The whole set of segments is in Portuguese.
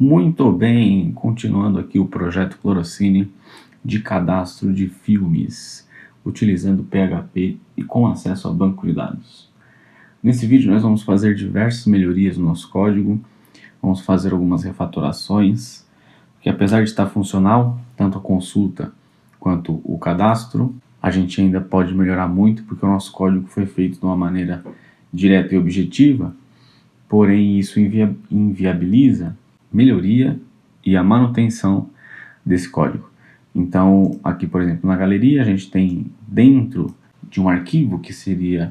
Muito bem, continuando aqui o projeto Chlorocine de cadastro de filmes, utilizando PHP e com acesso ao banco de dados. Nesse vídeo nós vamos fazer diversas melhorias no nosso código, vamos fazer algumas refatorações, que apesar de estar funcional, tanto a consulta quanto o cadastro, a gente ainda pode melhorar muito, porque o nosso código foi feito de uma maneira direta e objetiva, porém isso inviabiliza melhoria e a manutenção desse código. Então, aqui, por exemplo, na galeria, a gente tem dentro de um arquivo, que seria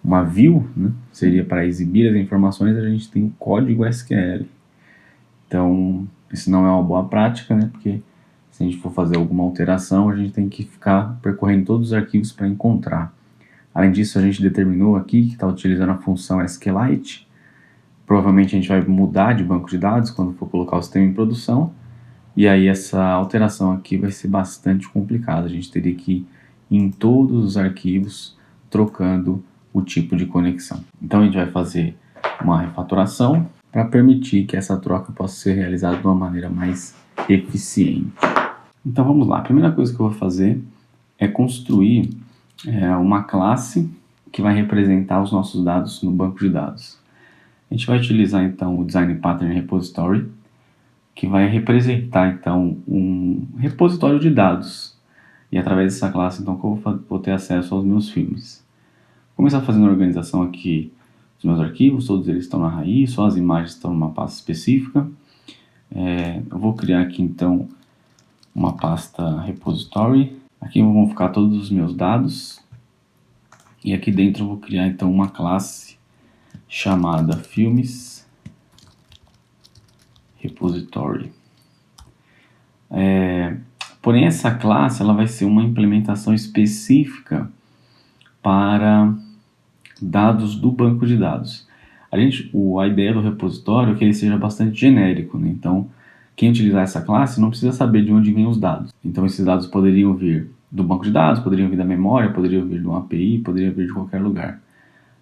uma view, né? Seria para exibir as informações, a gente tem o código SQL. Então, isso não é uma boa prática, né? Porque se a gente for fazer alguma alteração, a gente tem que ficar percorrendo todos os arquivos para encontrar. Além disso, a gente determinou aqui que está utilizando a função SQLite. Provavelmente a gente vai mudar de banco de dados quando for colocar o sistema em produção. E aí essa alteração aqui vai ser bastante complicada. A gente teria que ir em todos os arquivos trocando o tipo de conexão. Então a gente vai fazer uma refatoração para permitir que essa troca possa ser realizada de uma maneira mais eficiente. Então vamos lá. A primeira coisa que eu vou fazer é construir uma classe que vai representar os nossos dados no banco de dados. A gente vai utilizar então o Design Pattern Repository, que vai representar então um repositório de dados. E através dessa classe então que eu vou ter acesso aos meus filmes. Vou começar fazendo a organização aqui dos meus arquivos, todos eles estão na raiz, só as imagens estão numa pasta específica. Eu vou criar aqui então uma pasta repository. Aqui vão ficar todos os meus dados. E aqui dentro eu vou criar então uma classe chamada filmes repository. Porém essa classe ela vai ser uma implementação específica para dados do banco de dados. A ideia do repositório é que ele seja bastante genérico, né? Então quem utilizar essa classe não precisa saber de onde vêm os dados. Então esses dados poderiam vir do banco de dados, poderiam vir da memória, poderiam vir de uma API, poderiam vir de qualquer lugar.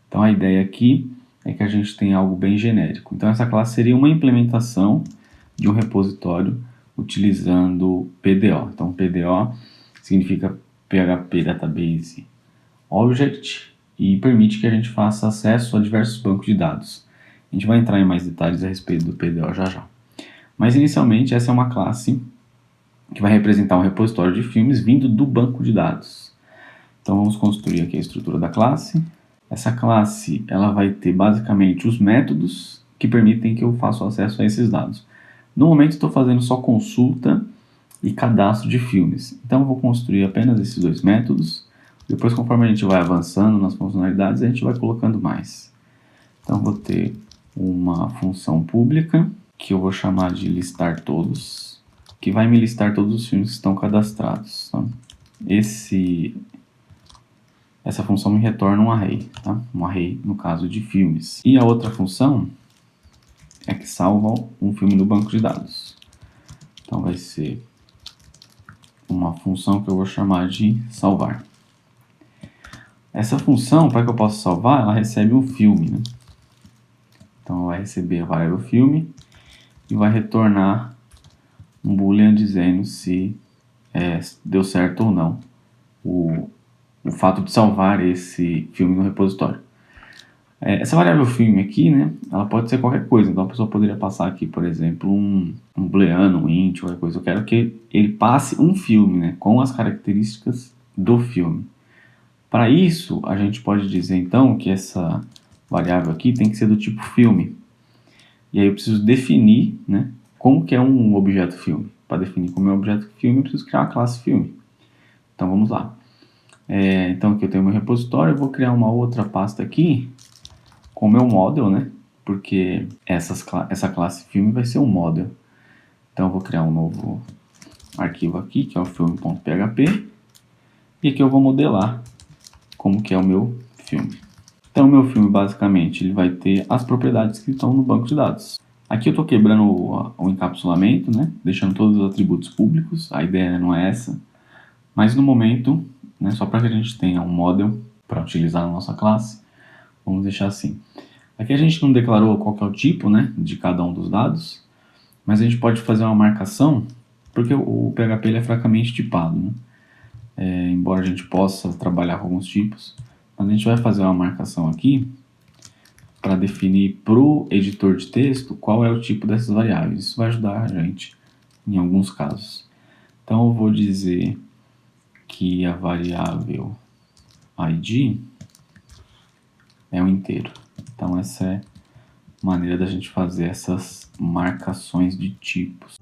Então a ideia aqui é que a gente tem algo bem genérico. Então essa classe seria uma implementação de um repositório utilizando PDO. Então PDO significa PHP Database Object e permite que a gente faça acesso a diversos bancos de dados. A gente vai entrar em mais detalhes a respeito do PDO já já. Mas inicialmente essa é uma classe que vai representar um repositório de filmes vindo do banco de dados. Então vamos construir aqui a estrutura da classe. Essa classe ela vai ter basicamente os métodos que permitem que eu faça o acesso a esses dados. No momento estou fazendo só consulta e cadastro de filmes. Então eu vou construir apenas esses dois métodos. Depois, conforme a gente vai avançando nas funcionalidades, a gente vai colocando mais. Então vou ter uma função pública que eu vou chamar de listar todos, que vai me listar todos os filmes que estão cadastrados. Tá? Essa função me retorna um array, tá? Um array no caso de filmes. E a outra função é que salva um filme no banco de dados. Então vai ser uma função que eu vou chamar de salvar. Essa função, para que eu possa salvar, ela recebe um filme, né? Então vai receber a variável filme e vai retornar um boolean dizendo se deu certo ou não o fato de salvar esse filme no repositório. Essa variável filme aqui, né, ela pode ser qualquer coisa. Então a pessoa poderia passar aqui, por exemplo, um booleano, um int, qualquer coisa. Eu quero que ele passe um filme, né, com as características do filme. Para isso, a gente pode dizer então que essa variável aqui tem que ser do tipo filme. E aí eu preciso definir, né, como que é um objeto filme. Para definir como é um objeto filme, eu preciso criar uma classe filme. Então vamos lá. Então aqui eu tenho meu repositório, eu vou criar uma outra pasta aqui com o meu model, né? Porque essa classe filme vai ser um model. Então eu vou criar um novo arquivo aqui, que é o filme.php. E aqui eu vou modelar como que é o meu filme. Então o meu filme basicamente ele vai ter as propriedades que estão no banco de dados. Aqui eu estou quebrando o encapsulamento, né? Deixando todos os atributos públicos. A ideia não é essa. Mas no momento, né, só para que a gente tenha um model para utilizar na nossa classe, vamos deixar assim. Aqui a gente não declarou qual que é o tipo, né, de cada um dos dados. Mas a gente pode fazer uma marcação, porque o PHP ele é fracamente tipado, né? Embora a gente possa trabalhar com alguns tipos, mas a gente vai fazer uma marcação aqui para definir para o editor de texto qual é o tipo dessas variáveis. Isso vai ajudar a gente em alguns casos. Então eu vou dizer que a variável ID é um inteiro. Então essa é a maneira da gente fazer essas marcações de tipos.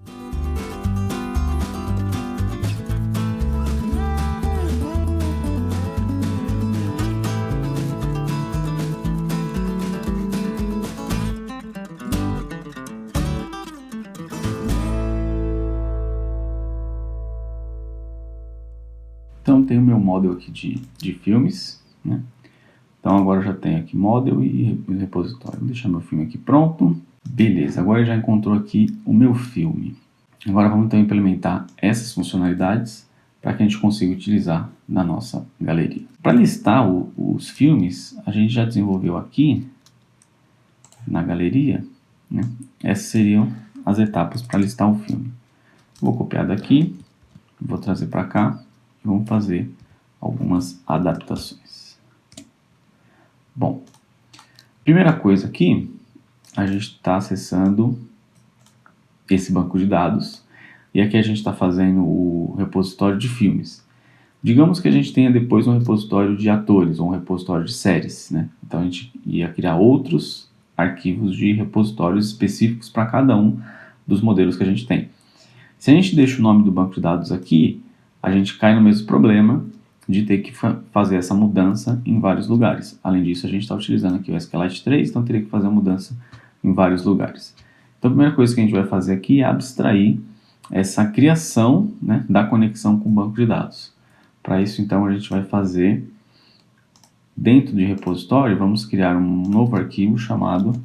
Então tem o meu model aqui de filmes, né? Então agora eu já tenho aqui model e repositório. Vou deixar meu filme aqui pronto. Beleza, agora já encontrou aqui o meu filme. Agora vamos então implementar essas funcionalidades para que a gente consiga utilizar na nossa galeria. Para listar os filmes, a gente já desenvolveu aqui na galeria, né? Essas seriam as etapas para listar o filme. Vou copiar daqui, vou trazer para cá e vamos fazer algumas adaptações. Bom, primeira coisa aqui, a gente está acessando esse banco de dados e aqui a gente está fazendo o repositório de filmes. Digamos que a gente tenha depois um repositório de atores ou um repositório de séries, né? Então a gente ia criar outros arquivos de repositórios específicos para cada um dos modelos que a gente tem. Se a gente deixa o nome do banco de dados aqui, a gente cai no mesmo problema de ter que fazer essa mudança em vários lugares. Além disso, a gente está utilizando aqui o SQLite 3, então teria que fazer a mudança em vários lugares. Então a primeira coisa que a gente vai fazer aqui é abstrair essa criação, né, da conexão com o banco de dados. Para isso, então, a gente vai fazer, dentro de repositório, vamos criar um novo arquivo chamado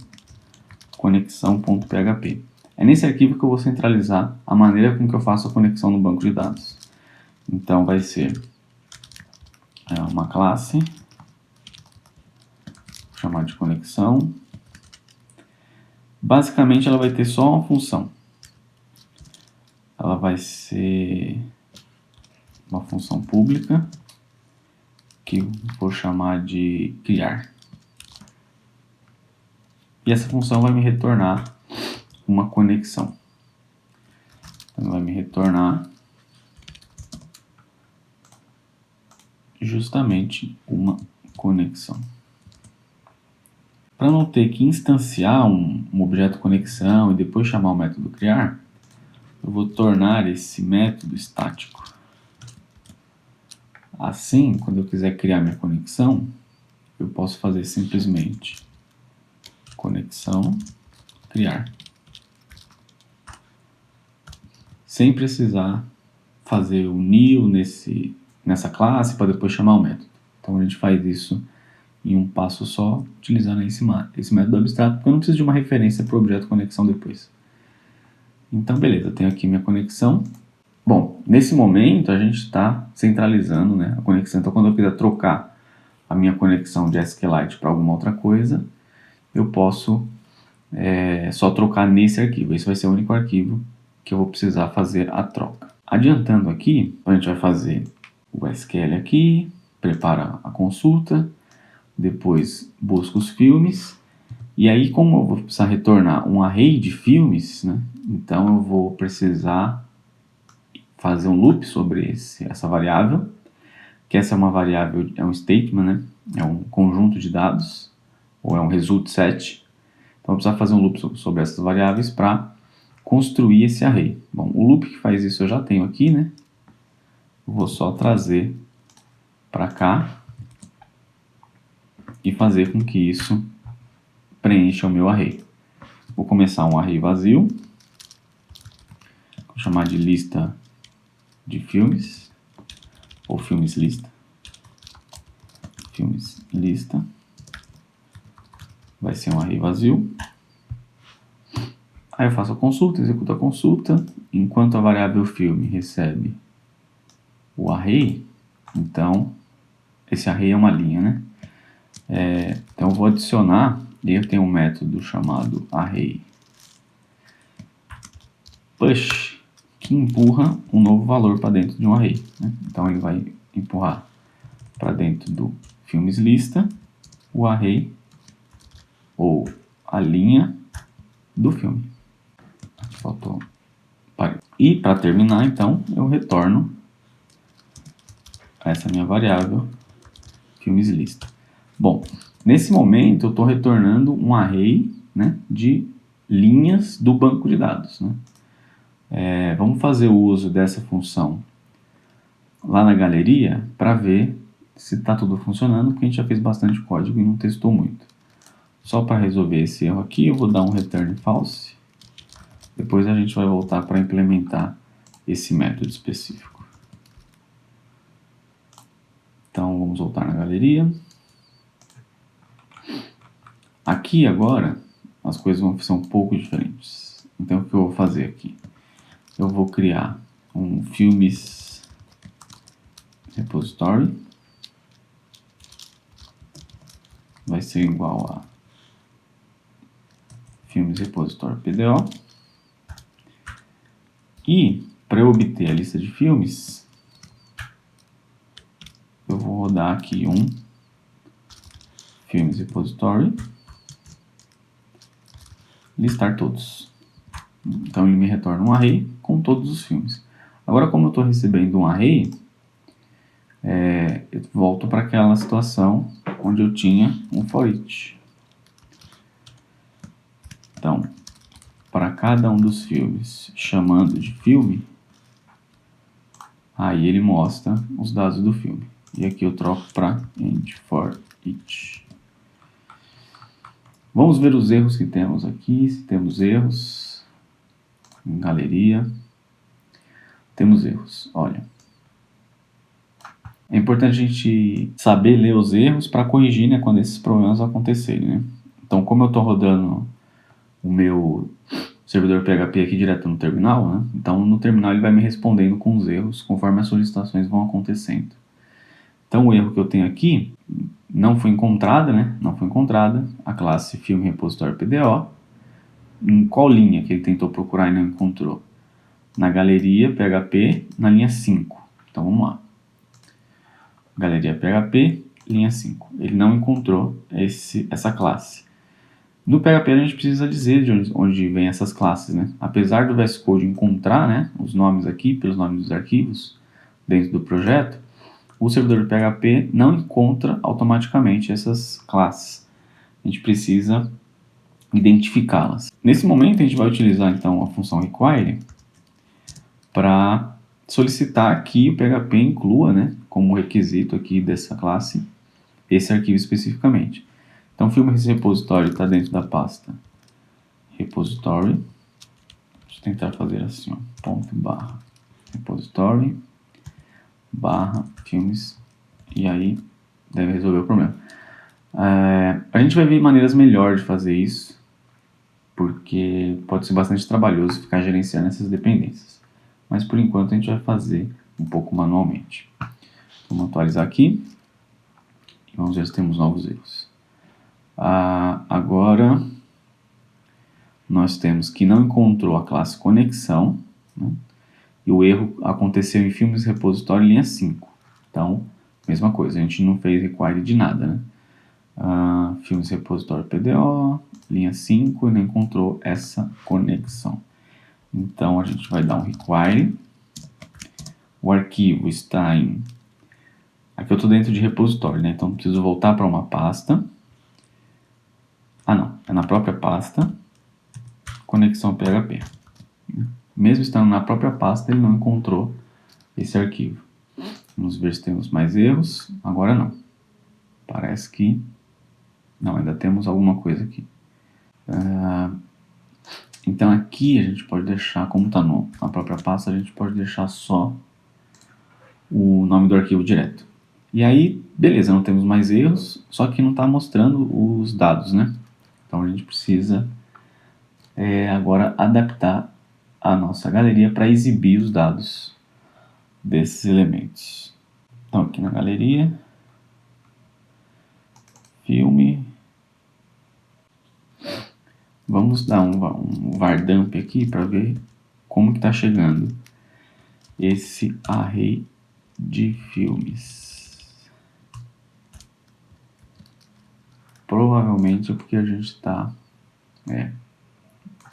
conexão.php. É nesse arquivo que eu vou centralizar a maneira com que eu faço a conexão no banco de dados. Então, vai ser uma classe, vou chamar de conexão. Basicamente, ela vai ter só uma função. Ela vai ser uma função pública, que vou chamar de criar. E essa função vai me retornar uma conexão. Então, vai me retornar justamente uma conexão. Para não ter que instanciar um objeto conexão e depois chamar o método criar, eu vou tornar esse método estático. Assim, quando eu quiser criar minha conexão, eu posso fazer simplesmente conexão criar, sem precisar fazer o new nessa classe para depois chamar o método. Então a gente faz isso em um passo só, utilizando esse método abstrato, porque eu não preciso de uma referência para o objeto conexão depois. Então beleza, eu tenho aqui minha conexão. Bom, nesse momento a gente está centralizando, né, a conexão. Então quando eu quiser trocar a minha conexão de SQLite para alguma outra coisa, eu posso só trocar nesse arquivo. Esse vai ser o único arquivo que eu vou precisar fazer a troca. Adiantando aqui, a gente vai fazer o SQL aqui, prepara a consulta, depois busca os filmes, e aí como eu vou precisar retornar um array de filmes, né, então eu vou precisar fazer um loop sobre essa variável, que essa é uma variável, é um statement, né, é um conjunto de dados, ou é um result set. Então eu vou precisar fazer um loop sobre essas variáveis para construir esse array. Bom, o loop que faz isso eu já tenho aqui, né, eu vou só trazer para cá e fazer com que isso preencha o meu array. Vou começar um array vazio, vou chamar de lista de filmes, ou filmes lista. Filmes lista. Vai ser um array vazio. Aí eu faço a consulta, executo a consulta. Enquanto a variável filme recebe o array, então esse array é uma linha, né? Então eu vou adicionar, e eu tenho um método chamado array push, que empurra um novo valor para dentro de um array, né? Então ele vai empurrar para dentro do filmes lista o array ou a linha do filme. Faltou. E para terminar, então, eu retorno essa minha variável filmes lista. Bom, nesse momento eu estou retornando um array, né, de linhas do banco de dados, né? Vamos fazer o uso dessa função lá na galeria para ver se está tudo funcionando, porque a gente já fez bastante código e não testou muito. Só para resolver esse erro aqui, eu vou dar um return false. Depois a gente vai voltar para implementar esse método específico. Então vamos voltar na galeria. Aqui agora as coisas vão ser um pouco diferentes. Então o que eu vou fazer aqui? Eu vou criar um filmes repository. Vai ser igual a filmes repository PDO. E para eu obter a lista de filmes, eu vou rodar aqui um filmes repository, listar todos. Então ele me retorna um array com todos os filmes. Agora, como eu estou recebendo um array, eu volto para aquela situação onde eu tinha um for each. Então, para cada um dos filmes chamando de filme, aí ele mostra os dados do filme. E aqui eu troco para end for each. Vamos ver os erros que temos aqui. Se temos erros em galeria, temos erros. Olha, é importante a gente saber ler os erros para corrigir, né, quando esses problemas acontecerem, né? Então, como eu estou rodando o meu servidor PHP aqui direto no terminal, né? Então no terminal ele vai me respondendo com os erros conforme as solicitações vão acontecendo. Então o erro que eu tenho aqui não foi encontrada, né? Não foi encontrada a classe filme repository PDO. Em qual linha que ele tentou procurar e não encontrou? Na galeria PHP, na linha 5. Então vamos lá. Galeria PHP, linha 5. Ele não encontrou essa classe. No PHP a gente precisa dizer de onde vem essas classes, né? Apesar do VS Code encontrar, né, os nomes aqui pelos nomes dos arquivos dentro do projeto, o servidor do PHP não encontra automaticamente essas classes. A gente precisa identificá-las. Nesse momento a gente vai utilizar então a função require para solicitar que o PHP inclua, né, como requisito aqui dessa classe esse arquivo especificamente. Então, filmes repository está dentro da pasta repository. Deixa eu tentar fazer assim, ó, ponto barra repository barra filmes, e aí deve resolver o problema. A gente vai ver maneiras melhores de fazer isso, porque pode ser bastante trabalhoso ficar gerenciando essas dependências. Mas por enquanto a gente vai fazer um pouco manualmente. Vamos atualizar aqui e vamos ver se temos novos erros. Agora nós temos que não encontrou a classe conexão, né? E o erro aconteceu em filmes repositório linha 5. Então, mesma coisa, a gente não fez require de nada, né? Filmes repositório PDO, linha 5, e não encontrou essa conexão. Então a gente vai dar um require. O arquivo está em... Aqui eu estou dentro de repositório, né? Então preciso voltar para uma pasta. Não, é na própria pasta, conexão PHP. Mesmo estando na própria pasta, ele não encontrou esse arquivo. Vamos ver se temos mais erros. Agora não. Parece que... Não, ainda temos alguma coisa aqui. Então aqui a gente pode deixar, como está na própria pasta, a gente pode deixar só o nome do arquivo direto. E aí, beleza, não temos mais erros, só que não está mostrando os dados, né? Então a gente precisa agora adaptar a nossa galeria para exibir os dados desses elementos. Então aqui na galeria, filme, vamos dar um var dump aqui para ver como que está chegando esse array de filmes. Provavelmente é porque a gente está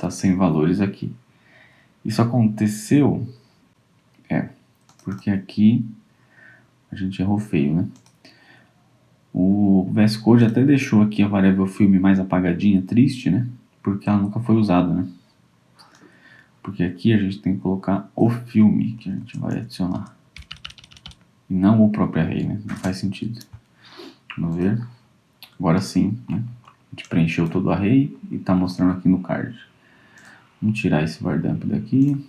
sem valores aqui. Isso aconteceu porque aqui a gente errou feio, né? O VS Code até deixou aqui a variável filme mais apagadinha, triste, né? Porque ela nunca foi usada, né? Porque aqui a gente tem que colocar o filme que a gente vai adicionar. E não o próprio array, né? Não faz sentido. Vamos ver. Agora sim, né? A gente preencheu todo o array e está mostrando aqui no card. Vamos tirar esse var dump daqui.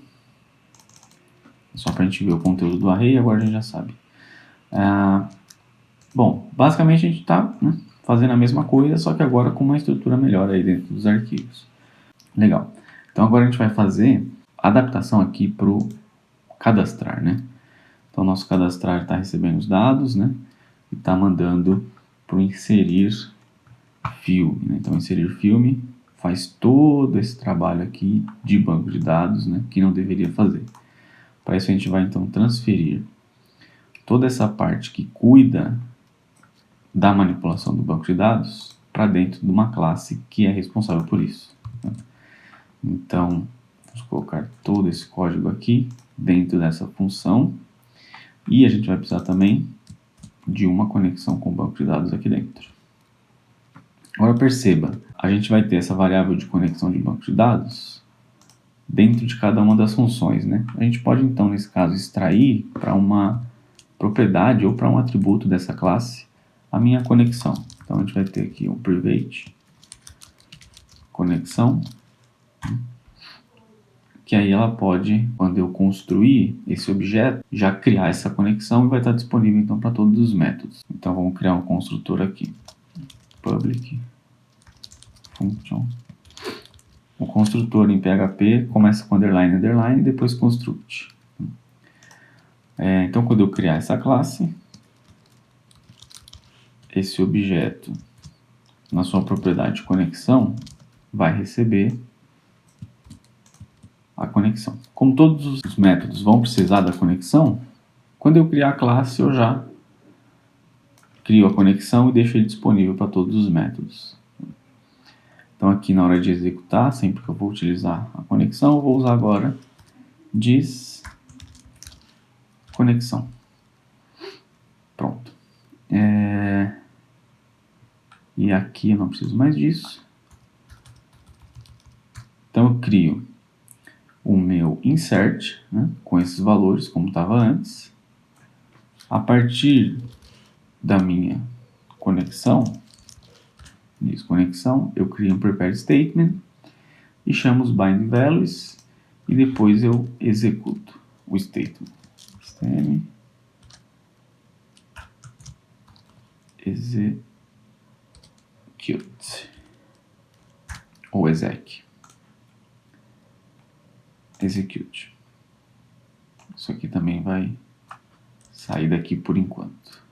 Só para a gente ver o conteúdo do array, agora a gente já sabe. Bom, basicamente a gente está fazendo a mesma coisa, só que agora com uma estrutura melhor aí dentro dos arquivos. Legal. Então agora a gente vai fazer a adaptação aqui para o cadastrar, né? Então o nosso cadastrar está recebendo os dados, né? E está mandando para o inserir filme, né? Então inserir filme faz todo esse trabalho aqui de banco de dados, né? Que não deveria fazer. Para isso a gente vai então transferir toda essa parte que cuida da manipulação do banco de dados para dentro de uma classe que é responsável por isso, né? Então, vamos colocar todo esse código aqui dentro dessa função e a gente vai precisar também de uma conexão com o banco de dados aqui dentro. Agora perceba, a gente vai ter essa variável de conexão de banco de dados dentro de cada uma das funções, né? A gente pode então, nesse caso, extrair para uma propriedade ou para um atributo dessa classe a minha conexão. Então a gente vai ter aqui um private conexão, que aí ela pode, quando eu construir esse objeto, já criar essa conexão e vai estar disponível então para todos os métodos. Então vamos criar um construtor aqui, public function. O construtor em PHP começa com underline, underline e depois construct. Então quando eu criar essa classe, esse objeto, na sua propriedade conexão, vai receber a conexão. Como todos os métodos vão precisar da conexão, quando eu criar a classe, eu já crio a conexão e deixo ele disponível para todos os métodos. Então aqui na hora de executar, sempre que eu vou utilizar a conexão, eu vou usar agora diz conexão. Pronto. E aqui eu não preciso mais disso. Então eu crio o meu insert, né, com esses valores, como estava antes. A partir da minha conexão, desconexão, eu crio um prepare statement e chamo os bind values e depois eu executo o statement. Stem execute ou exec. Execute. Isso aqui também vai sair daqui por enquanto.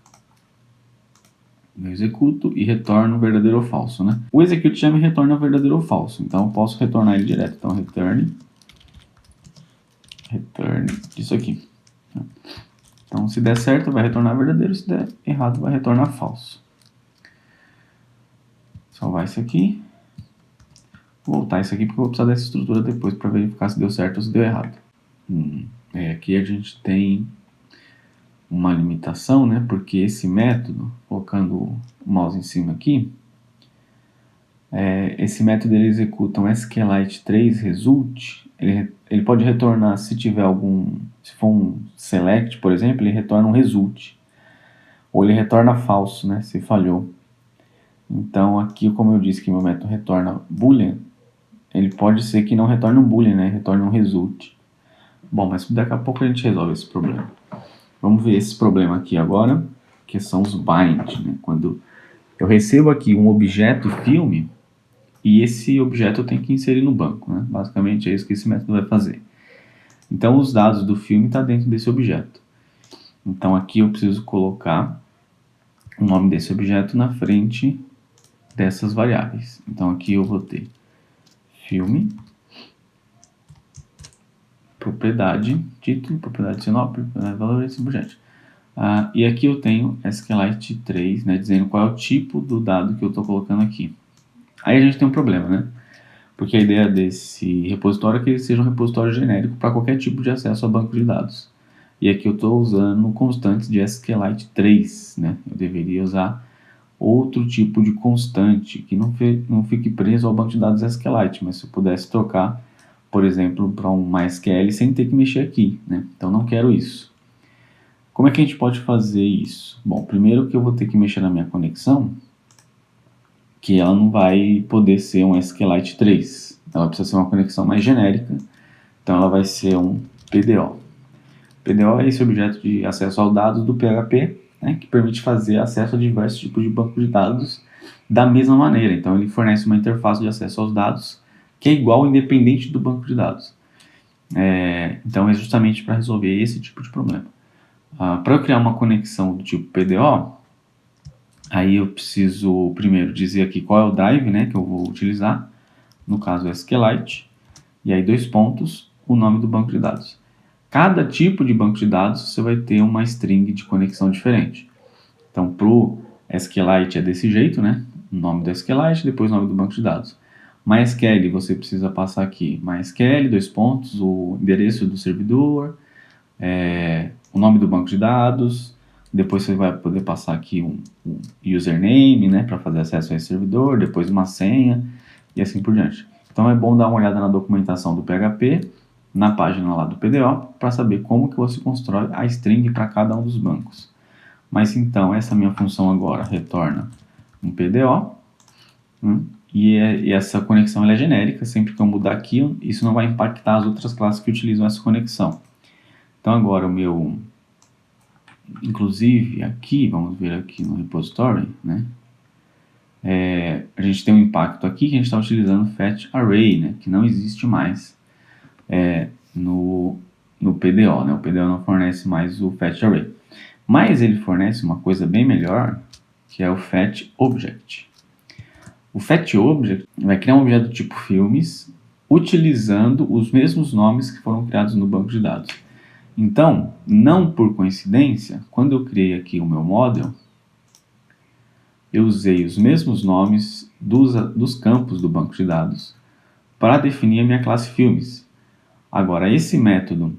Eu executo e retorno verdadeiro ou falso, né? O execute já me retorna verdadeiro ou falso, então eu posso retornar ele direto. Então return isso aqui. Então se der certo vai retornar verdadeiro, se der errado vai retornar falso. Salvar isso aqui. Vou voltar isso aqui porque eu vou precisar dessa estrutura depois para verificar se deu certo ou se deu errado. Aqui a gente tem uma limitação, né? Porque esse método, colocando o mouse em cima aqui, esse método ele executa um SQLite3 result, ele pode retornar se tiver se for um select, por exemplo, ele retorna um result, ou ele retorna falso, né? Se falhou. Então aqui, como eu disse que meu método retorna boolean, ele pode ser que não retorne um boolean, né? Retorne um result. Bom, mas daqui a pouco a gente resolve esse problema. Vamos ver esse problema aqui agora, que são os bind, né? Quando eu recebo aqui um objeto filme, e esse objeto eu tenho que inserir no banco, né? Basicamente é isso que esse método vai fazer. Então os dados do filme estão dentro desse objeto. Então aqui eu preciso colocar o nome desse objeto na frente dessas variáveis. Então aqui eu vou ter filme propriedade título, propriedade sinopse, propriedade valor e assim por diante. E aqui eu tenho SQLite 3, né, dizendo qual é o tipo do dado que eu estou colocando aqui. Aí a gente tem um problema, né? Porque a ideia desse repositório é que ele seja um repositório genérico para qualquer tipo de acesso a banco de dados. E aqui eu estou usando constantes de SQLite 3, né? Eu deveria usar outro tipo de constante que não fique preso ao banco de dados SQLite, mas se eu pudesse trocar, por exemplo, para um MySQL sem ter que mexer aqui, né? Então não quero isso. Como é que a gente pode fazer isso? Bom, primeiro que eu vou ter que mexer na minha conexão, que ela não vai poder ser um SQLite 3. Ela precisa ser uma conexão mais genérica, então ela vai ser um PDO. PDO é esse objeto de acesso aos dados do PHP, né, que permite fazer acesso a diversos tipos de banco de dados da mesma maneira. Então ele fornece uma interface de acesso aos dados que é igual independente do banco de dados. Então é justamente para resolver esse tipo de problema. Para eu criar uma conexão do tipo PDO, aí eu preciso primeiro dizer aqui qual é o drive, né, que eu vou utilizar, no caso SQLite, e aí 2 pontos, o nome do banco de dados. Cada tipo de banco de dados você vai ter uma string de conexão diferente. Então para o SQLite é desse jeito, né, o nome do SQLite, depois o nome do banco de dados. MySQL você precisa passar aqui MySQL, 2 pontos, o endereço do servidor, o nome do banco de dados, depois você vai poder passar aqui um username, né, para fazer acesso a esse servidor, depois uma senha e assim por diante. Então é bom dar uma olhada na documentação do PHP, na página lá do PDO, para saber como que você constrói a string para cada um dos bancos. Mas então essa minha função agora retorna um PDO, e essa conexão ela é genérica, sempre que eu mudar aqui, isso não vai impactar as outras classes que utilizam essa conexão. Então agora inclusive aqui, vamos ver aqui no repository, né? A gente tem um impacto aqui que a gente está utilizando fetch array, né? Que não existe mais no PDO, né? O PDO não fornece mais o fetch array. Mas ele fornece uma coisa bem melhor, que é o fetch object. O fetch object vai criar um objeto do tipo filmes utilizando os mesmos nomes que foram criados no banco de dados. Então, não por coincidência, quando eu criei aqui o meu model, eu usei os mesmos nomes dos campos do banco de dados para definir a minha classe filmes. Agora, esse método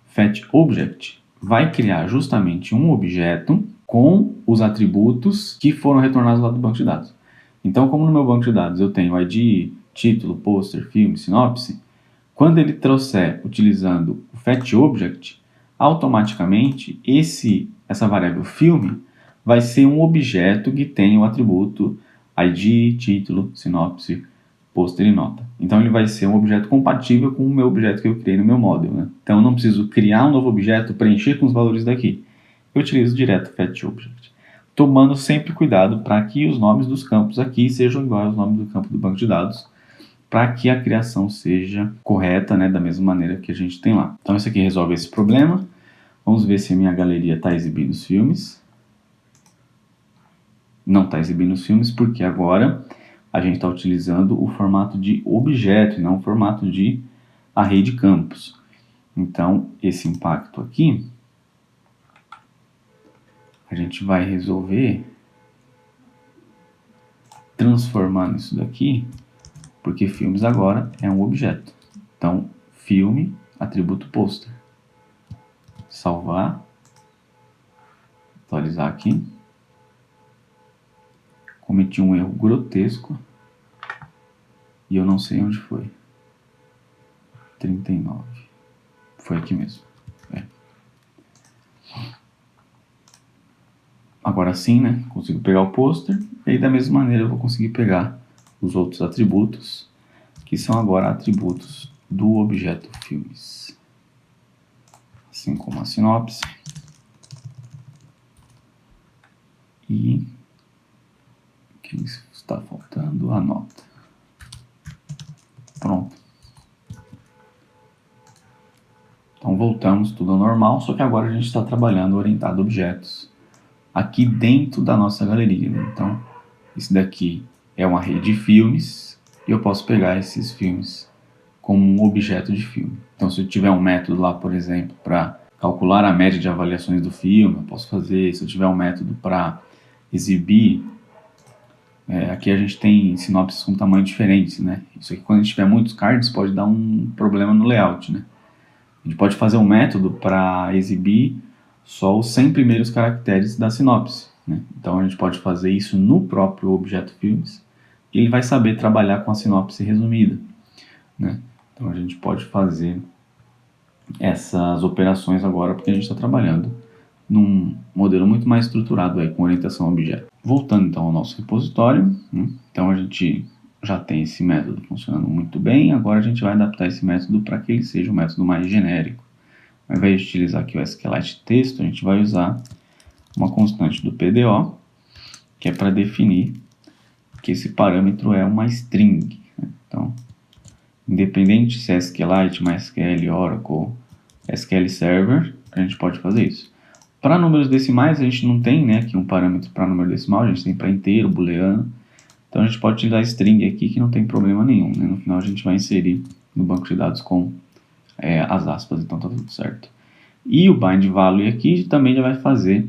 fetchObject vai criar justamente um objeto com os atributos que foram retornados lá do banco de dados. Então, como no meu banco de dados eu tenho ID, título, pôster, filme, sinopse, quando ele trouxer utilizando o fetchObject, automaticamente essa variável filme vai ser um objeto que tem o atributo ID, título, sinopse, pôster e nota. Então ele vai ser um objeto compatível com o meu objeto que eu criei no meu model, né? Então eu não preciso criar um novo objeto, preencher com os valores daqui. Eu utilizo direto fetchObject, tomando sempre cuidado para que os nomes dos campos aqui sejam iguais aos nomes do campo do banco de dados, para que a criação seja correta, né, da mesma maneira que a gente tem lá. Então isso aqui resolve esse problema. Vamos ver se a minha galeria está exibindo os filmes. Não está exibindo os filmes porque agora a gente está utilizando o formato de objeto e não o formato de array de campos. Então esse impacto aqui a gente vai resolver transformando isso daqui, porque filmes agora é um objeto. Então, filme, atributo pôster. Salvar. Atualizar aqui. Cometi um erro grotesco. E eu não sei onde foi. 39. Foi aqui mesmo. Agora sim, né? Consigo pegar o pôster. E aí, da mesma maneira, eu vou conseguir pegar os outros atributos, que são agora atributos do objeto filmes. Assim como a sinopse. E quem está faltando? A nota. Pronto. Então voltamos tudo ao normal, só que agora a gente está trabalhando orientado a objetos aqui dentro da nossa galeria, né? Então esse daqui é uma rede de filmes e eu posso pegar esses filmes como um objeto de filme. Então, se eu tiver um método lá, por exemplo, para calcular a média de avaliações do filme, eu posso fazer. Se eu tiver um método para exibir, aqui a gente tem sinopses com tamanho diferentes, né? Isso aqui, quando a gente tiver muitos cards, pode dar um problema no layout, né? A gente pode fazer um método para exibir só os 100 primeiros caracteres da sinopse, né? Então a gente pode fazer isso no próprio objeto filmes e ele vai saber trabalhar com a sinopse resumida, né? Então a gente pode fazer essas operações agora porque a gente está trabalhando num modelo muito mais estruturado aí com orientação a objeto. Voltando então ao nosso repositório, né? Então a gente já tem esse método funcionando muito bem, agora a gente vai adaptar esse método para que ele seja um método mais genérico. Ao invés de utilizar aqui o SQLite texto, a gente vai usar uma constante do PDO, que é para definir que esse parâmetro é uma string, né? Então, independente se é SQLite, MySQL, Oracle, SQL Server, a gente pode fazer isso. Para números decimais, a gente não tem, né, aqui um parâmetro para número decimal, a gente tem para inteiro, booleano. Então a gente pode utilizar string aqui que não tem problema nenhum, né? No final a gente vai inserir no banco de dados com as aspas, então tá tudo certo. E o bind value aqui também já vai fazer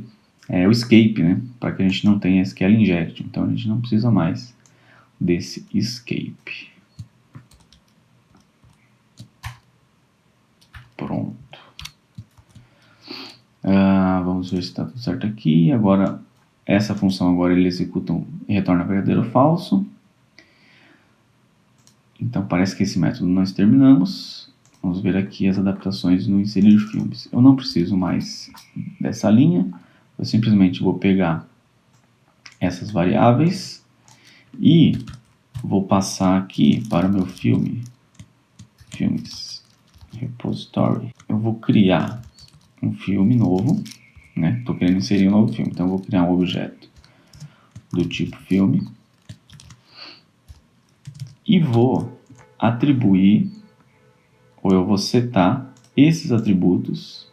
o escape, né? Para que a gente não tenha SQL inject. Então a gente não precisa mais desse escape. Pronto. Vamos ver se está tudo certo aqui. Agora, essa função agora ele executa e retorna verdadeiro ou falso. Então parece que esse método nós terminamos. Vamos ver aqui as adaptações no inserir filmes. Eu não preciso mais dessa linha. Eu simplesmente vou pegar essas variáveis e vou passar aqui para o meu filmes repository. Eu vou criar um filme novo, né? Estou querendo inserir um novo filme, então eu vou criar um objeto do tipo filme e vou atribuir, ou eu vou setar esses atributos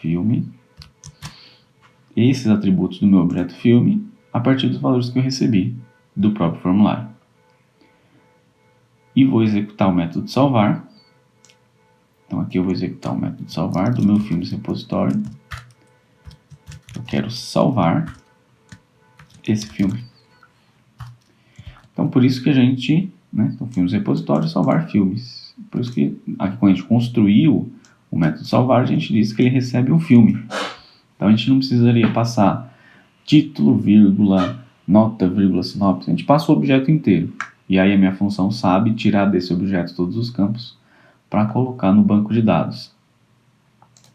filme, esses atributos do meu objeto filme a partir dos valores que eu recebi do próprio formulário. E vou executar o método salvar. Então aqui eu vou executar o método salvar do meu filmes repository. Eu quero salvar esse filme. Então por isso que a gente, né, então filmes repositório, salvar filmes. Por isso que aqui quando a gente construiu o método salvar, a gente disse que ele recebe um filme. Então a gente não precisaria passar título, vírgula, nota, vírgula, sinopse. A gente passa o objeto inteiro. E aí a minha função sabe tirar desse objeto todos os campos para colocar no banco de dados.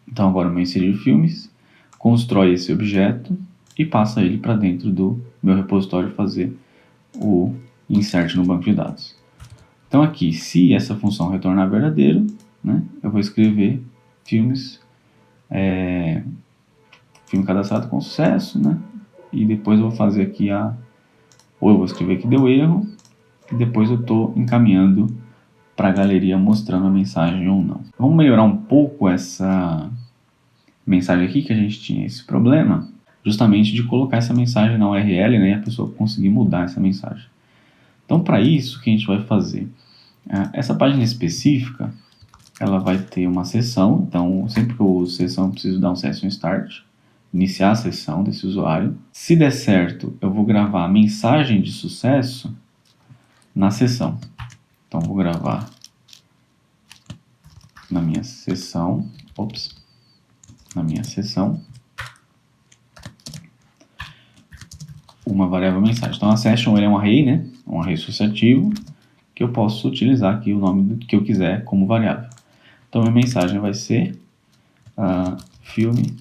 Então agora eu vou inserir filmes, constrói esse objeto e passa ele para dentro do meu repositório fazer o insert no banco de dados. Então aqui, se essa função retornar verdadeiro, né, eu vou escrever filme cadastrado com sucesso, né, e depois eu vou fazer aqui ou eu vou escrever que deu erro, e depois eu estou encaminhando para a galeria mostrando a mensagem ou não. Vamos melhorar um pouco essa mensagem aqui, que a gente tinha esse problema, justamente de colocar essa mensagem na URL, né, e a pessoa conseguir mudar essa mensagem. Então, para isso, o que a gente vai fazer? Essa página específica, ela vai ter uma sessão. Então, sempre que eu uso sessão, eu preciso dar um session start, iniciar a sessão desse usuário. Se der certo, eu vou gravar a mensagem de sucesso na sessão. Então, vou gravar na minha sessão, uma variável mensagem. Então, a session ele é um array, né? Um array associativo, que eu posso utilizar aqui o nome que eu quiser como variável. Então, minha mensagem vai ser filme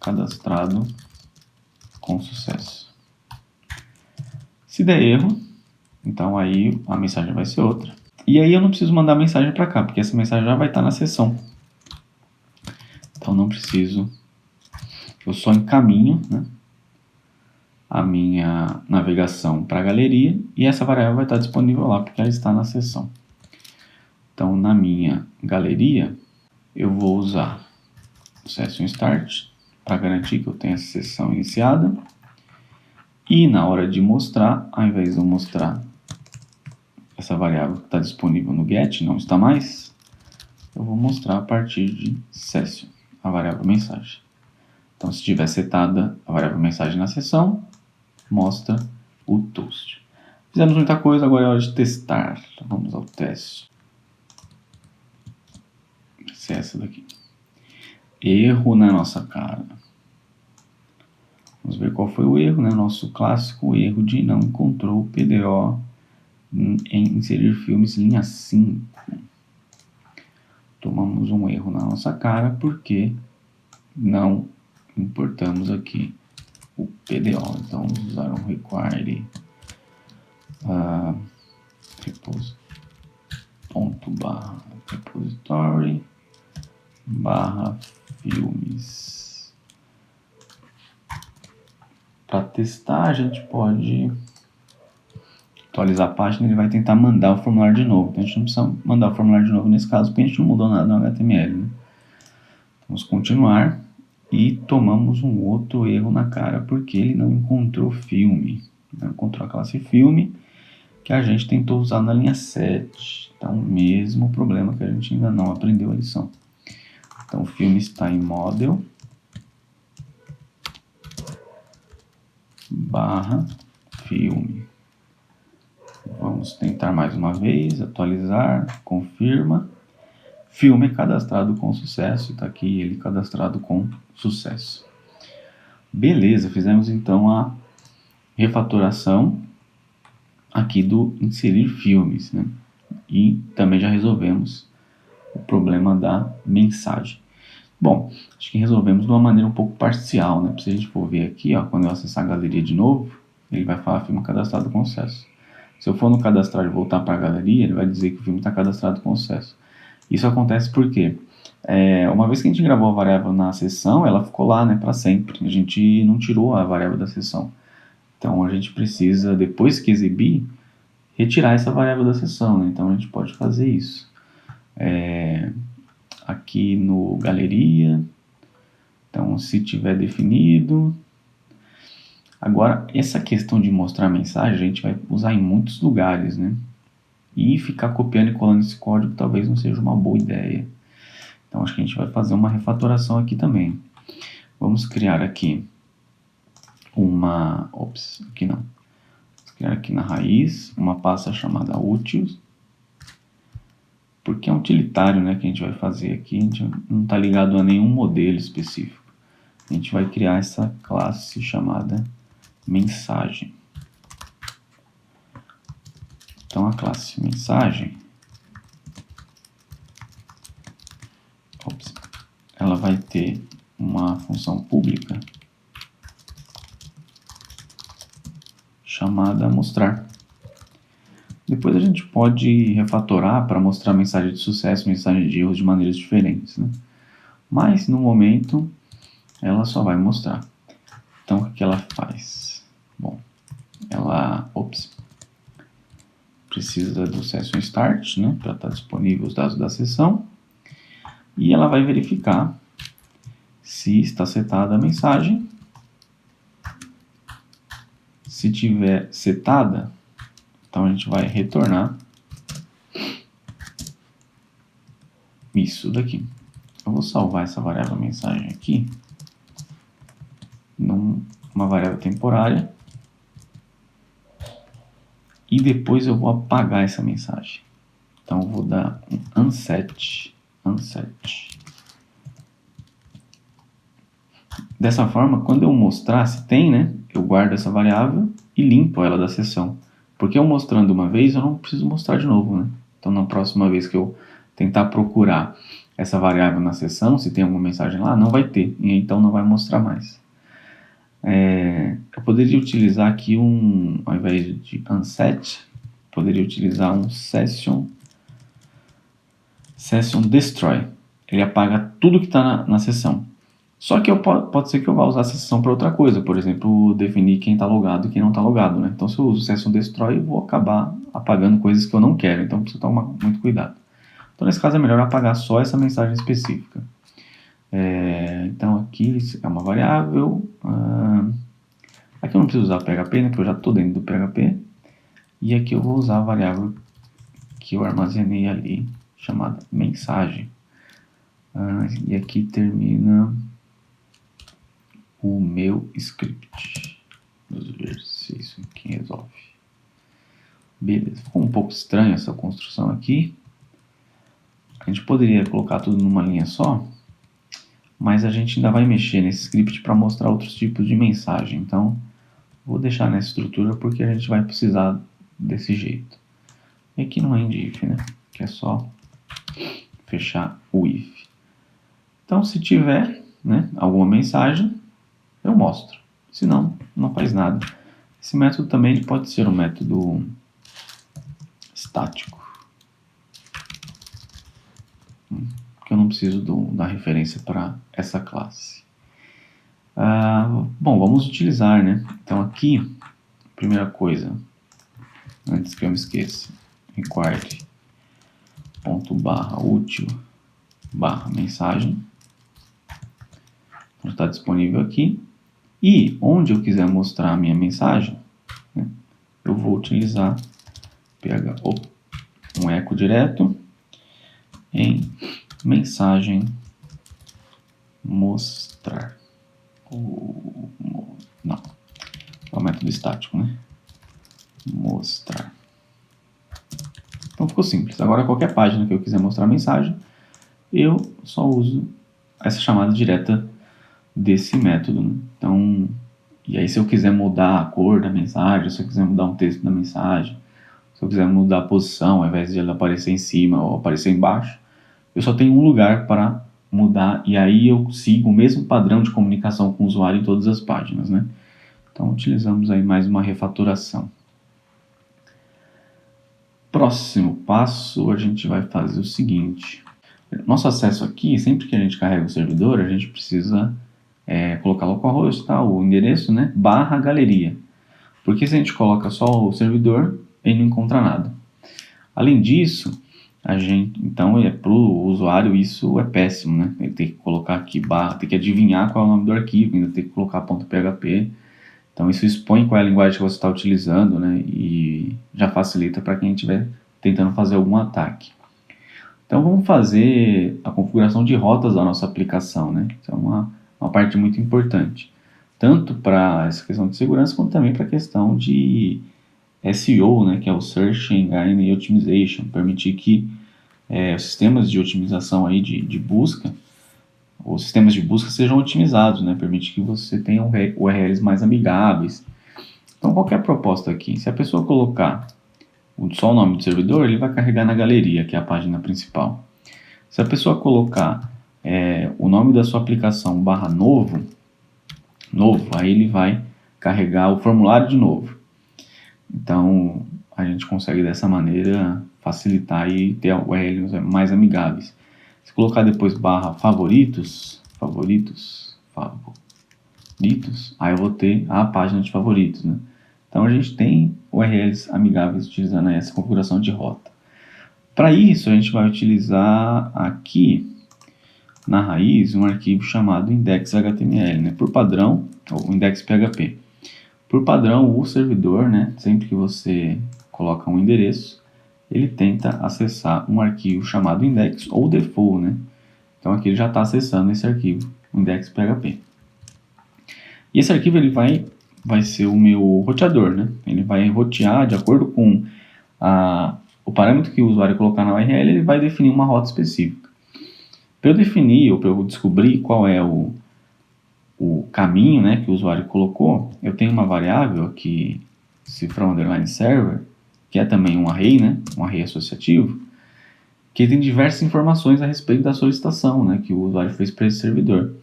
cadastrado com sucesso. Se der erro, então aí a mensagem vai ser outra. E aí eu não preciso mandar a mensagem para cá, porque essa mensagem já vai estar na sessão. Então não preciso, eu só encaminho, né, a minha navegação para a galeria e essa variável vai estar disponível lá porque ela está na sessão. Então na minha galeria eu vou usar o session start para garantir que eu tenho essa sessão iniciada. E na hora de mostrar, ao invés de eu mostrar essa variável que está disponível no get não está mais, eu vou mostrar a partir de session, a variável mensagem. Então, se estiver setada a variável mensagem na sessão, mostra o toast. Fizemos muita coisa, agora é hora de testar. Então, vamos ao teste. Vai ser essa daqui. Erro na nossa cara. Vamos ver qual foi o erro, né? Nosso clássico erro de não encontrou o PDO em inserir filmes linha 5. Tomamos um erro na nossa cara porque não importamos aqui o PDO. Então vamos usar um require repository filmes. Para testar, a gente pode atualizar a página, ele vai tentar mandar o formulário de novo. Então a gente não precisa mandar o formulário de novo nesse caso, porque a gente não mudou nada no HTML, né? Vamos continuar e tomamos um outro erro na cara, porque ele não encontrou filme. Não encontrou a classe filme que a gente tentou usar na linha 7. Então, mesmo problema que a gente ainda não aprendeu a lição. Então, o filme está em model /filme. Vamos tentar mais uma vez, atualizar, confirma. Filme cadastrado com sucesso, está aqui ele cadastrado com sucesso. Beleza, fizemos então a refatoração aqui do inserir filmes, né? E também já resolvemos o problema da mensagem. Bom, acho que resolvemos de uma maneira um pouco parcial, né? Se a gente for ver aqui, ó, quando eu acessar a galeria de novo, ele vai falar filme cadastrado com sucesso. Se eu for no cadastrar e voltar para a galeria, ele vai dizer que o filme está cadastrado com sucesso. Isso acontece porque, uma vez que a gente gravou a variável na sessão, ela ficou lá, né, para sempre. A gente não tirou a variável da sessão. Então, a gente precisa, depois que exibir, retirar essa variável da sessão, né? Então, a gente pode fazer isso. Aqui no galeria, então, se tiver definido. Agora, essa questão de mostrar a mensagem, a gente vai usar em muitos lugares, né? E ficar copiando e colando esse código talvez não seja uma boa ideia. Então, acho que a gente vai fazer uma refatoração aqui também. Vamos criar aqui aqui não. Vamos criar aqui na raiz uma pasta chamada utils, porque é um utilitário, né, que a gente vai fazer aqui. A gente não está ligado a nenhum modelo específico. A gente vai criar essa classe chamada mensagem. Então, a classe mensagem, ela vai ter uma função pública chamada mostrar. Depois a gente pode refatorar para mostrar mensagem de sucesso, mensagem de erros de maneiras diferentes, né? Mas, no momento, ela só vai mostrar. Então, o que ela faz? Bom, ela precisa do session start, né, para estar disponível os dados da sessão, e ela vai verificar se está setada a mensagem. Se tiver setada, então a gente vai retornar isso daqui. Eu vou salvar essa variável mensagem aqui numa variável temporária. E depois eu vou apagar essa mensagem. Então eu vou dar um unset. Dessa forma, quando eu mostrar se tem, né, eu guardo essa variável e limpo ela da sessão. Porque eu mostrando uma vez, eu não preciso mostrar de novo, né? Então na próxima vez que eu tentar procurar essa variável na sessão, se tem alguma mensagem lá, não vai ter. E então não vai mostrar mais. Eu poderia utilizar aqui ao invés de unset, poderia utilizar um session destroy. Ele apaga tudo que está na sessão. Só que pode ser que eu vá usar a sessão para outra coisa, por exemplo, definir quem está logado e quem não está logado, né? Então, se eu uso session destroy, eu vou acabar apagando coisas que eu não quero. Então, preciso tomar muito cuidado. Então, nesse caso, é melhor apagar só essa mensagem específica. Então, aqui é uma variável. Aqui eu não preciso usar PHP, né? Porque eu já estou dentro do PHP. E aqui eu vou usar a variável que eu armazenei ali, chamada mensagem. E aqui termina o meu script. Vamos ver se isso aqui resolve. Beleza, ficou um pouco estranha essa construção aqui. A gente poderia colocar tudo numa linha só, mas a gente ainda vai mexer nesse script para mostrar outros tipos de mensagem. Então, vou deixar nessa estrutura porque a gente vai precisar desse jeito. E aqui não é if, né? Que é só fechar o if. Então, se tiver, né, alguma mensagem, eu mostro. Se não, não faz nada. Esse método também ele pode ser um método estático. Porque eu não preciso da referência para essa classe. Bom, vamos utilizar, né? Então aqui, primeira coisa, antes que eu me esqueça, required ponto barra útil barra mensagem. Então está disponível aqui. E onde eu quiser mostrar a minha mensagem, né, eu vou utilizar um eco direto em mensagem mostrar. Não, é o método estático, né? Mostrar. Então ficou simples. Agora qualquer página que eu quiser mostrar a mensagem, eu só uso essa chamada direta desse método, né? Então, e aí se eu quiser mudar a cor da mensagem, se eu quiser mudar um texto da mensagem, se eu quiser mudar a posição, ao invés de ela aparecer em cima ou aparecer embaixo, eu só tenho um lugar para mudar, e aí eu sigo o mesmo padrão de comunicação com o usuário em todas as páginas, né? Então utilizamos aí mais uma refatoração. Próximo passo, a gente vai fazer o seguinte. Nosso acesso aqui, sempre que a gente carrega o servidor, a gente precisa colocar localhost, tá, o endereço, né, barra galeria. Porque se a gente coloca só o servidor, ele não encontra nada. Além disso, então para o usuário isso é péssimo, né? Ele tem que colocar aqui barra, tem que adivinhar qual é o nome do arquivo, ainda tem que colocar .php. Então isso expõe qual é a linguagem que você está utilizando, né? E já facilita para quem estiver tentando fazer algum ataque. Então vamos fazer a configuração de rotas da nossa aplicação, né? Isso é uma parte muito importante. Tanto para essa questão de segurança, quanto também para a questão de SEO, né, que é o Search Engine Optimization, permitir que os sistemas de otimização aí de busca, os sistemas de busca sejam otimizados, né, permite que você tenha URLs mais amigáveis. Então, qual que é a proposta aqui? Se a pessoa colocar só o nome do servidor, ele vai carregar na galeria, que é a página principal. Se a pessoa colocar o nome da sua aplicação barra novo, aí ele vai carregar o formulário de novo. Então, a gente consegue dessa maneira facilitar e ter URLs mais amigáveis. Se colocar depois barra favoritos, aí eu vou ter a página de favoritos, né? Então, a gente tem URLs amigáveis utilizando essa configuração de rota. Para isso, a gente vai utilizar aqui na raiz um arquivo chamado index.html, né? Por padrão, ou index.php. Por padrão, o servidor, né, sempre que você coloca um endereço, ele tenta acessar um arquivo chamado index ou default, né? Então aqui ele já está acessando esse arquivo, index.php. E esse arquivo ele vai ser o meu roteador, né? Ele vai rotear de acordo com o parâmetro que o usuário colocar na URL, ele vai definir uma rota específica. Para eu definir ou para eu descobrir qual é o caminho, né, que o usuário colocou, eu tenho uma variável aqui, cifra_server, que é também um array, né, um array associativo, que tem diversas informações a respeito da solicitação, né, que o usuário fez para esse servidor.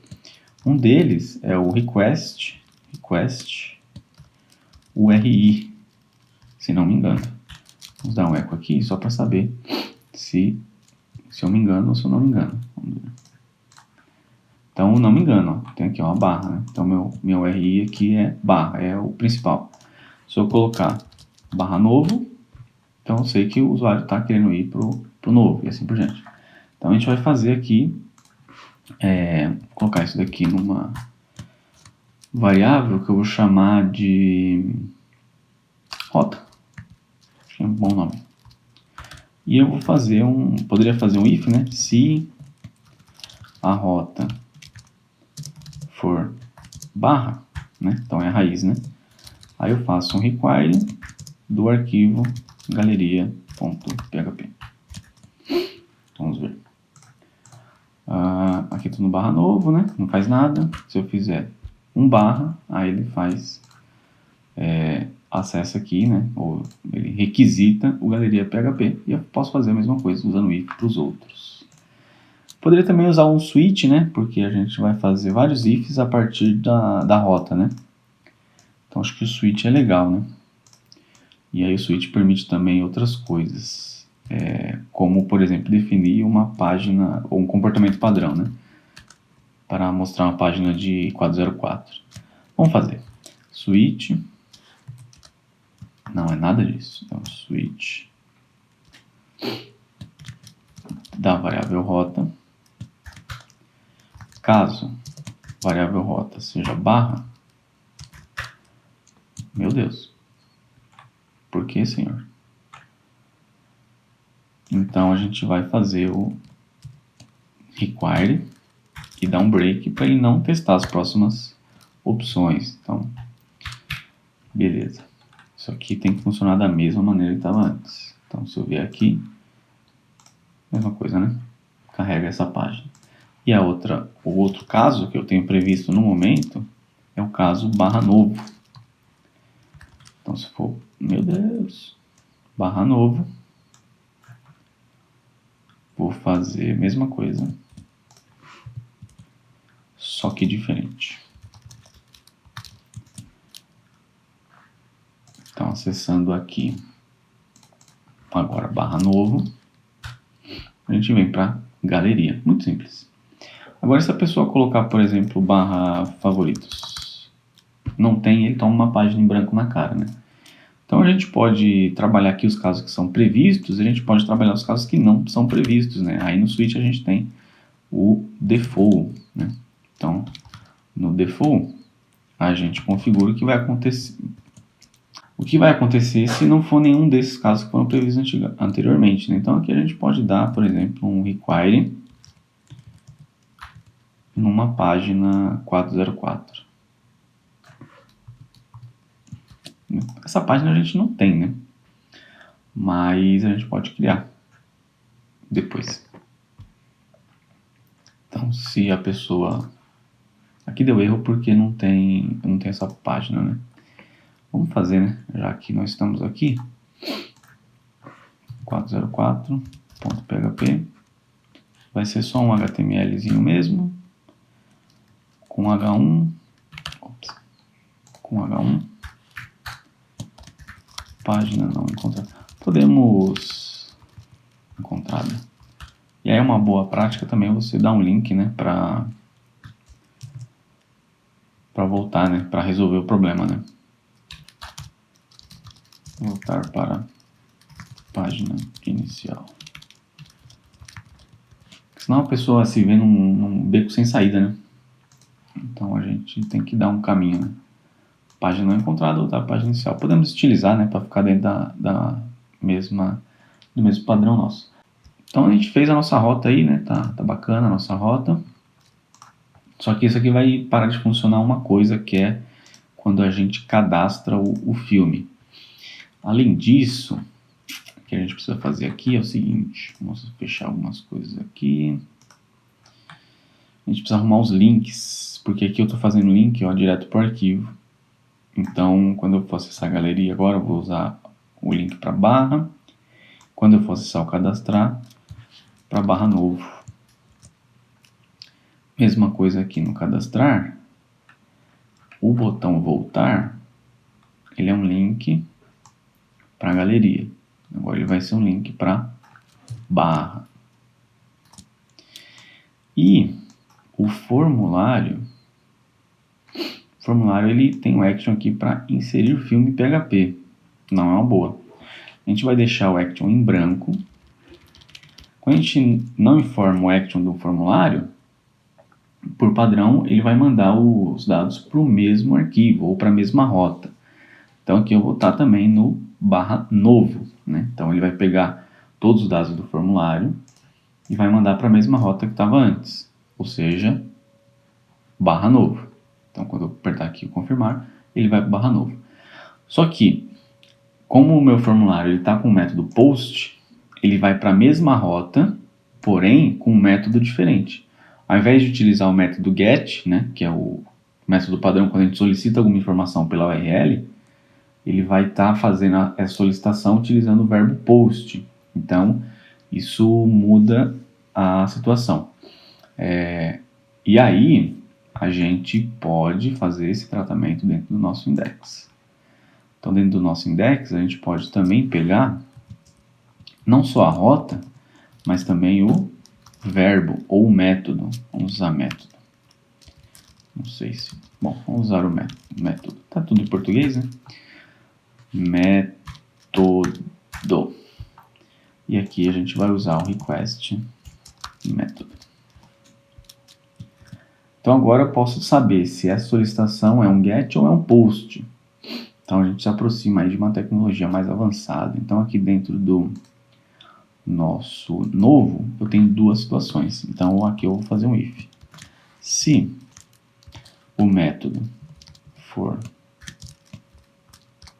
Um deles é o request URI, se não me engano. Vamos dar um eco aqui só para saber se eu me engano ou se eu não me engano. Vamos ver. Então, não me engano, ó, tem aqui uma barra, né? Então, meu URI aqui é barra, é o principal. Se eu colocar barra novo, então eu sei que o usuário está querendo ir para o novo e assim por diante. Então, a gente vai fazer aqui, colocar isso daqui numa variável que eu vou chamar de rota. Acho que é um bom nome. E eu vou fazer poderia fazer um if, né? Se a rota for barra, né? Então é a raiz, né? Aí eu faço um require do arquivo galeria.php. Vamos ver. Aqui estou no barra novo, né? Não faz nada. Se eu fizer um barra, aí ele faz acesso aqui, né? Ou ele requisita o galeria PHP. E eu posso fazer a mesma coisa usando if para os outros. Poderia também usar um switch, né? Porque a gente vai fazer vários ifs a partir da rota, né? Então acho que o switch é legal, né? E aí o switch permite também outras coisas, como, por exemplo, definir uma página ou um comportamento padrão, né? Para mostrar uma página de 404. Vamos fazer. Switch. Não é nada disso. Então, switch da variável rota. Caso variável rota seja barra. Meu Deus. Por que, senhor? Então a gente vai fazer o require e dar um break para ele não testar as próximas opções. Então, beleza. Isso aqui tem que funcionar da mesma maneira que estava antes. Então, se eu vier aqui, mesma coisa, né? Carrega essa página. E o outro caso que eu tenho previsto no momento é o caso barra novo. Então, se for, meu Deus, barra novo, vou fazer a mesma coisa, só que diferente. Então, acessando aqui, agora barra novo, a gente vem para galeria, muito simples. Agora, se a pessoa colocar, por exemplo, barra favoritos, não tem, ele toma uma página em branco na cara, né? Então, a gente pode trabalhar aqui os casos que são previstos, e a gente pode trabalhar os casos que não são previstos, né? Aí no switch a gente tem o default, né? Então, no default, a gente configura o que vai acontecer. O que vai acontecer se não for nenhum desses casos que foram previstos anteriormente, né? Então, aqui a gente pode dar, por exemplo, um require numa página 404. Essa página a gente não tem, né? Mas a gente pode criar depois. Então, se a pessoa... Aqui deu erro porque não tem essa página, né? Vamos fazer, né? Já que nós estamos aqui. 404.php. Vai ser só um HTMLzinho mesmo. Com H1. Ops. Com H1. Página não encontrada. Podemos... Encontrada. E aí é uma boa prática também você dar um link, né? Para voltar, né? Para resolver o problema, né? Voltar para página inicial. Senão a pessoa se vê num beco sem saída, né? Então a gente tem que dar um caminho, né? Página não encontrada, voltar para a página inicial. Podemos estilizar, né? Para ficar dentro do mesmo padrão nosso. Então a gente fez a nossa rota aí, né? Tá bacana a nossa rota. Só que isso aqui vai parar de funcionar uma coisa, que é quando a gente cadastra o filme. Além disso, o que a gente precisa fazer aqui é o seguinte. Vamos fechar algumas coisas aqui. A gente precisa arrumar os links, porque aqui eu estou fazendo link direto para o arquivo. Então, quando eu for acessar a galeria agora, eu vou usar o link para barra. Quando eu for acessar o cadastrar, para barra novo. Mesma coisa aqui no cadastrar. O botão voltar, ele é um link para a galeria. Agora ele vai ser um link para barra. E o formulário ele tem um action aqui para inserir filme PHP. Não é uma boa. A gente vai deixar o action em branco. Quando a gente não informa o action do formulário, por padrão, ele vai mandar os dados para o mesmo arquivo ou para a mesma rota. Então aqui eu vou estar também no barra novo, né? Então ele vai pegar todos os dados do formulário e vai mandar para a mesma rota que estava antes, ou seja, barra novo. Então, quando eu apertar aqui o confirmar, ele vai para barra novo. Só que, como o meu formulário está com o método post, ele vai para a mesma rota, porém com um método diferente. Ao invés de utilizar o método get, né, que é o método padrão quando a gente solicita alguma informação pela URL, ele vai estar fazendo essa solicitação utilizando o verbo post. Então, isso muda a situação. E aí, a gente pode fazer esse tratamento dentro do nosso index. Então, dentro do nosso index, a gente pode também pegar não só a rota, mas também o verbo ou o método. Vamos usar método. Não sei se... Bom, vamos usar o método. Tá tudo em português, né? Método. E aqui a gente vai usar o request método. Então agora eu posso saber se essa solicitação é um get ou é um post. Então a gente se aproxima aí de uma tecnologia mais avançada. Então aqui dentro do nosso novo, eu tenho duas situações. Então aqui eu vou fazer um if. Se o método for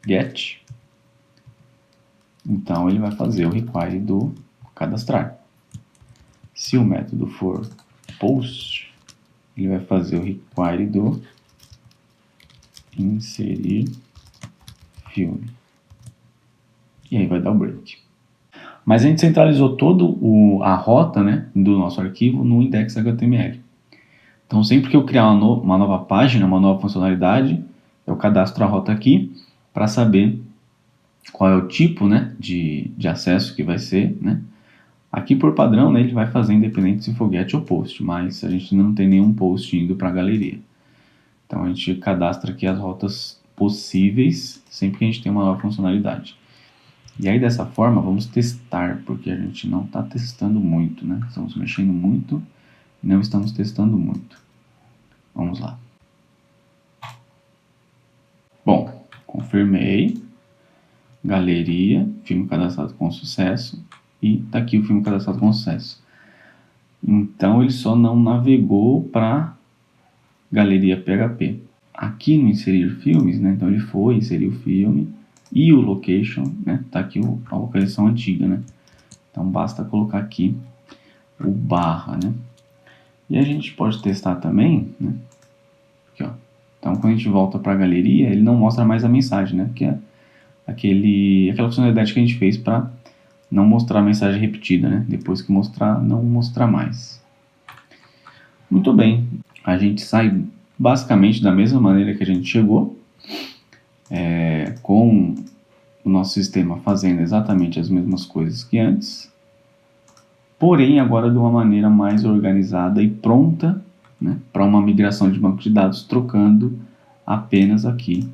get, então ele vai fazer o require do cadastrar. Se o método for post, ele vai fazer o require do inserir filme. E aí vai dar o break. Mas a gente centralizou toda a rota, né, do nosso arquivo no index.html. Então sempre que eu criar uma nova página, uma nova funcionalidade, eu cadastro a rota aqui para saber qual é o tipo, né, de acesso que vai ser, né. Aqui por padrão, né, ele vai fazer independente se for get ou post, mas a gente não tem nenhum post indo para a galeria. Então a gente cadastra aqui as rotas possíveis sempre que a gente tem uma nova funcionalidade. E aí dessa forma vamos testar, porque a gente não está testando muito, né? Estamos mexendo muito, não estamos testando muito. Vamos lá. Bom, confirmei. Galeria, filme cadastrado com sucesso. E está aqui o filme cadastrado com sucesso. Então ele só não navegou para galeria PHP. Aqui no inserir filmes, né? Então ele foi inserir o filme e o location, né? Tá aqui a localização antiga, né? Então basta colocar aqui o barra, né? E a gente pode testar também, né? Aqui, ó. Então quando a gente volta para a galeria, ele não mostra mais a mensagem, né? Que é aquela funcionalidade que a gente fez para não mostrar a mensagem repetida, né? Depois que mostrar, não mostrar mais. Muito bem. A gente sai basicamente da mesma maneira que a gente chegou, com o nosso sistema fazendo exatamente as mesmas coisas que antes, porém agora de uma maneira mais organizada e pronta, né, para uma migração de banco de dados, trocando apenas aqui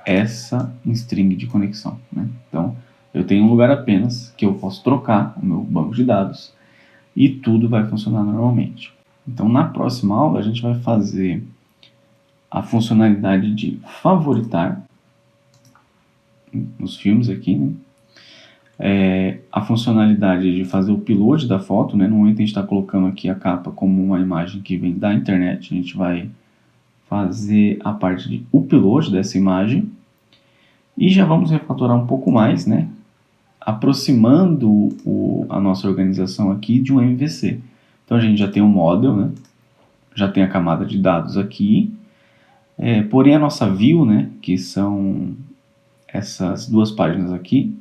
essa string de conexão, né? Então eu tenho um lugar apenas que eu posso trocar o meu banco de dados e tudo vai funcionar normalmente. Então na próxima aula a gente vai fazer a funcionalidade de favoritar nos filmes aqui, né? A funcionalidade de fazer o upload da foto, né? No momento a gente está colocando aqui a capa como uma imagem que vem da internet, a gente vai fazer a parte de upload dessa imagem e já vamos refatorar um pouco mais, né? Aproximando a nossa organização aqui de um MVC. Então a gente já tem um model, né? Já tem a camada de dados aqui, porém a nossa view, né? Que são essas duas páginas aqui,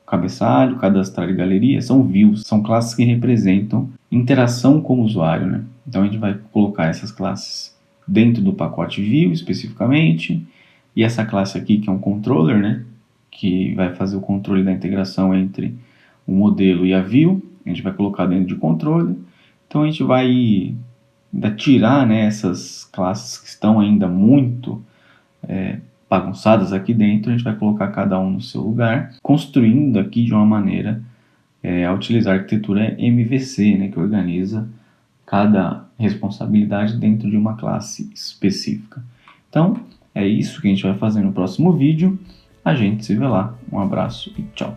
cabeçalho, cadastrar e galeria, são views, são classes que representam interação com o usuário, né? Então a gente vai colocar essas classes dentro do pacote view especificamente, e essa classe aqui que é um controller, né? Que vai fazer o controle da integração entre o modelo e a view, a gente vai colocar dentro de controle. Então a gente vai tirar, né, essas classes que estão ainda muito bagunçadas aqui dentro, a gente vai colocar cada um no seu lugar, construindo aqui de uma maneira a utilizar a arquitetura MVC, né, que organiza cada responsabilidade dentro de uma classe específica. Então, é isso que a gente vai fazer no próximo vídeo. A gente se vê lá. Um abraço e tchau!